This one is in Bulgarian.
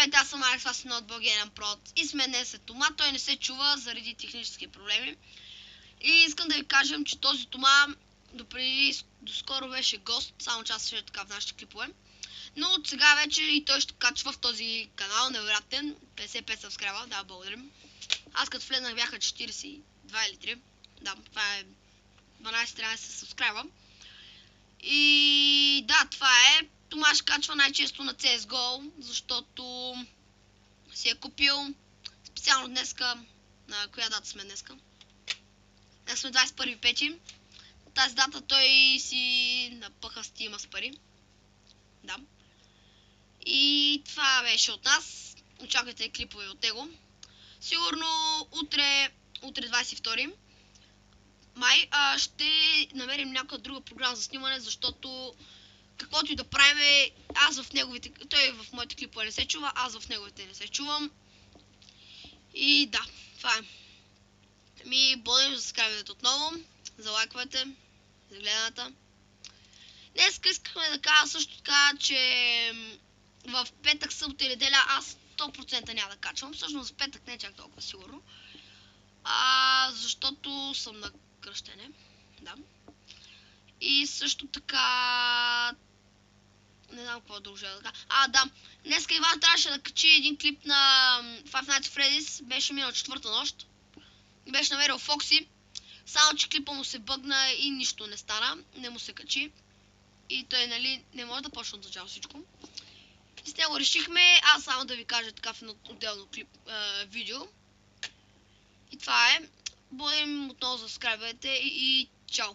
Здравейте, аз съм Алекс, това си от Bulgarian Prod и сме днес Тома. Той не се чува заради технически проблеми. И искам да ви кажем, че този Тома доскоро беше гост, само че аз ще така в нашите клипове. Но от сега вече и той ще качва в този канал, невероятен, 55 сабскрайба, да, благодарим. Аз като влезнах бяха 42 или 3, да, това е 12-13 сабскрайба. И да, това е. Тома ще качва най-често на CSGO, защото си е купил специално днеска. На коя дата сме днеска? Днес сме 21.5. Тази дата той си напъха стима с пари. Да. И това беше от нас. Очаквайте клипове от него. Сигурно утре 22 май ще намерим някаква друга програма за снимане, защото каквото и да правим, той в моите клипове не се чува, аз в неговите не се чувам. И да, това е. Благодарим за сабскрайбването отново, за лайквате, за гледаната. Днес искахме да кажа също така, че в петък, събота и неделя аз 100% няма да качвам. Всъщност в петък не е чак толкова сигурно. Защото съм на кръщене. Да. И също така... Не знам какво дължа да кажа. Да. Днеска Иван трябваше да качи един клип на Five Nights at Freddy's. Беше минал четвърта нощ. Беше намерил Фокси. Само че клипа му се бъгна и нищо не стана. Не му се качи. И той, нали, не може да почне от начало всичко. И с него решихме аз само да ви кажа така в едно отделно видео. И това е. Благодарим отново за сабскрайбвайте и чао!